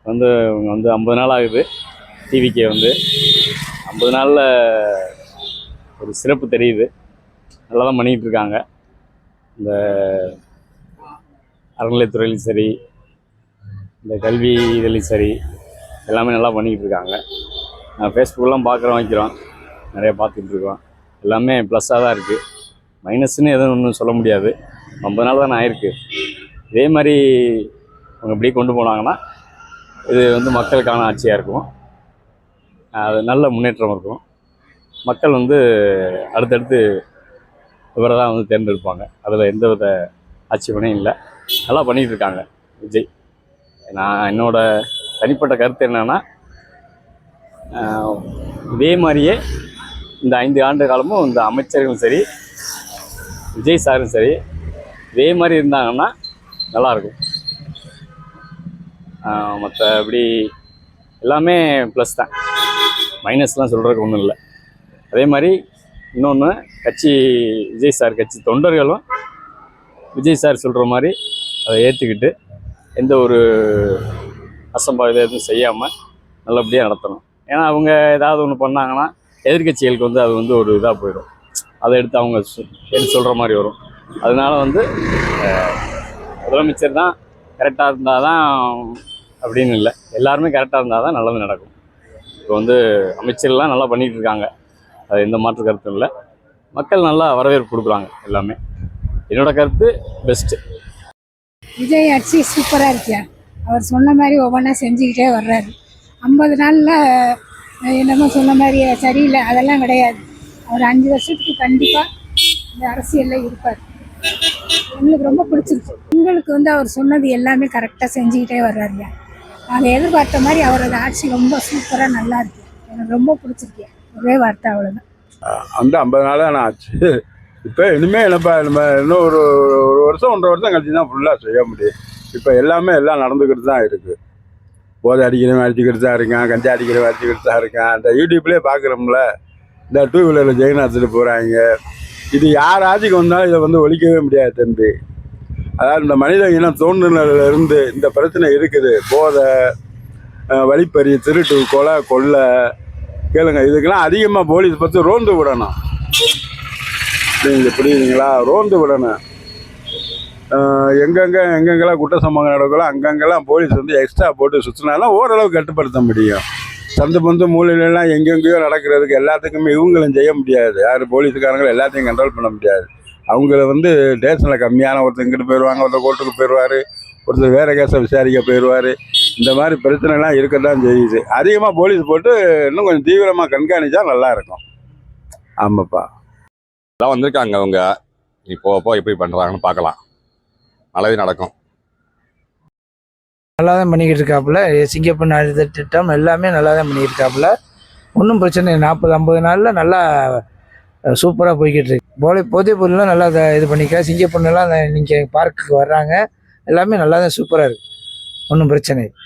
வந்து இவங்க வந்து 50 நாள் ஆகுது. டிவிக்கே வந்து 50 நாளில் ஒரு சிறப்பு தெரியுது. நல்லா தான் பண்ணிக்கிட்டு இருக்காங்க. இந்த அறநிலையத்துறையிலும் சரி, இந்த கல்வி இதுலேயும் சரி, எல்லாமே நல்லா பண்ணிக்கிட்டு இருக்காங்க. நான் ஃபேஸ்புக்கெலாம் பார்க்குறோம், வைக்கிறோம், நிறையா பார்த்துட்டு இருக்கோம். எல்லாமே ப்ளஸ்ஸாக தான் இருக்குது. மைனஸ்ன்னு எதுவும் ஒன்றும் சொல்ல முடியாது. 50 நாள் தானே ஆயிருக்கு. இதே மாதிரி அவங்க இப்படியே கொண்டு போனாங்கன்னா இது வந்து மக்களுக்கான ஆட்சியாக இருக்கும். அது நல்ல முன்னேற்றம் இருக்கும். மக்கள் வந்து அடுத்தடுத்து இவரை தான் வந்து தேர்ந்தெடுப்பாங்க. அதில் எந்த வித ஆட்சேபனையும் இல்லை. நல்லா பண்ணிகிட்டு இருக்காங்க விஜய். நான் என்னோட தனிப்பட்ட கருத்து என்னென்னா, இதே மாதிரியே இந்த 5 ஆண்டு காலமும் இந்த அமைச்சர்களும் சரி, விஜய் சாரும் சரி, இதே மாதிரி இருந்தாங்கன்னா நல்லாயிருக்கும். மற்றபடி எல்லாமே ப்ளஸ் தான், மைனஸ்லாம் சொல்கிறதுக்கு ஒன்றும் இல்லை. அதே மாதிரி இன்னொன்று, விஜய் சார் கட்சி தொண்டர்களும் விஜய் சார் சொல்கிற மாதிரி அதை ஏற்றுக்கிட்டு எந்த ஒரு அசம்பாவிதம் எதுவும் செய்யாமல் நல்லபடியாக நடத்தணும். ஏன்னா அவங்க ஏதாவது ஒன்று பண்ணாங்கன்னா எதிர்கட்சிகளுக்கு வந்து அது வந்து ஒரு இதாக போயிடும். அதை எடுத்து அவங்க எடுத்து சொல்கிற மாதிரி வரும். அதனால வந்து முதலமைச்சர் தான் கரெக்டாக இருந்தால் தான் அப்படின்னு இல்லை, எல்லாருமே கரெக்டாக இருந்தால் தான் நல்லது நடக்கும். இப்போ வந்து அமைச்சர்லாம் நல்லா பண்ணிகிட்டு இருக்காங்க, அது எந்த மாற்று கருத்தும் இல்லை. மக்கள் நல்லா வரவேற்பு கொடுக்குறாங்க. எல்லாமே என்னோட கருத்து பெஸ்ட்டு. விஜய் ஆட்சி சூப்பராக இருக்கியா. அவர் சொன்ன மாதிரி ஒவ்வொன்றா செஞ்சுக்கிட்டே வர்றாரு. 50 நாளில் என்னமோ சொன்ன மாதிரி சரியில்லை அதெல்லாம் கிடையாது. அவர் 5 வருஷத்துக்கு கண்டிப்பாக இந்த அரசியலில் இருப்பார். எங்களுக்கு ரொம்ப பிடிச்சிருக்கு. எங்களுக்கு வந்து அவர் சொன்னது எல்லாமே கரெக்டாக செஞ்சுக்கிட்டே வர்றாருயா. நாங்கள் எதிர்பார்த்த மாதிரி அவரோட ஆட்சி ரொம்ப சூப்பராக நல்லா இருக்கு. எனக்கு ரொம்ப பிடிச்சிருக்கேன். ஒரே வார்த்தை, அவ்வளோதான். அந்த 50 நாளாக நான் ஆச்சு. இப்போ இனிமேல் என்னப்பா, நம்ம இன்னும் ஒரு வருஷம் 1.5 வருஷம் கழிச்சு தான் ஃபுல்லாக செய்ய முடியும். இப்போ எல்லாம் நடந்துக்கிட்டு தான் இருக்குது. போதை அடிக்கிறவன் அடிச்சுக்கிட்டு தான் இருக்கான், கஞ்சா அடிக்கிறவன் அடிச்சுக்கிட்டு தான் இருக்கான். அந்த யூடியூப்லேயே பார்க்குறோம்ல, இந்த 2 வீலரில் ஜெயின் எடுத்துட்டு போகிறாங்க. இது யார் ஆட்சிக்கு வந்தாலும் இதை வந்து ஒழிக்கவே முடியாது தம்பி. அதாவது இந்த மனித இனம் தோன்றுனதுலேருந்து இந்த பிரச்சனை இருக்குது. போதை, வழிப்பறி, திருட்டு, கொலை, கொள்ளை, கேளுங்க, இதுக்கெல்லாம் அதிகமாக போலீஸ் பார்த்து ரோந்து விடணும். நீங்கள் புரியுதுங்களா? ரோந்து விடணும். எங்கெங்கெல்லாம் குற்ற சம்பவங்கள் நடக்கலாம் அங்கங்கெல்லாம் போலீஸ் வந்து எக்ஸ்ட்ரா போட்டு சுற்றினாலும் ஓரளவு கட்டுப்படுத்த முடியும். சந்து பந்து மூலையிலலாம் எங்கெங்கேயோ நடக்கிறதுக்கு எல்லாத்துக்குமே இவங்களும் செய்ய முடியாது. யார் போலீஸுக்காரங்களும் எல்லாத்தையும் கண்ட்ரோல் பண்ண முடியாது. அவங்கள வந்து ஸ்டேஷனில் கம்மியான ஒருத்தர் இங்கிட்டு போயிடுவாங்க, ஒருத்தர் கோர்ட்டுக்கு போயிடுவார், ஒருத்தர் வேறு கேஸை விசாரிக்க போயிடுவார். இந்த மாதிரி பிரச்சனைலாம் இருக்க தான் செய்யுது. அதிகமாக போலீஸ் போட்டு இன்னும் கொஞ்சம் தீவிரமாக கண்காணித்தா நல்லாயிருக்கும். ஆமாப்பா, எல்லாம் வந்திருக்காங்க. அவங்க இப்போ எப்படி பண்ணுறாங்கன்னு பார்க்கலாம். நல்லதே நடக்கும். நல்லா தான் பண்ணிக்கிட்டு இருக்காப்புல. சிங்கப்பெண் அழுத திட்டம் எல்லாமே நல்லா தான் பண்ணிக்கிட்டு இருக்காப்புல. ஒன்றும் பிரச்சனை இல்லை. 40-50 நாளில் நல்லா சூப்பராக போய்கிட்டு இருக்கு. போதைப் பொருள்லாம் நல்லா இது பண்ணிக்க. சிங்கப்பெண்ணெல்லாம் நீங்கள் பார்க்குக்கு வர்றாங்க. எல்லாமே நல்லா தான் சூப்பராக இருக்குது. ஒன்றும் பிரச்சனை இல்லை.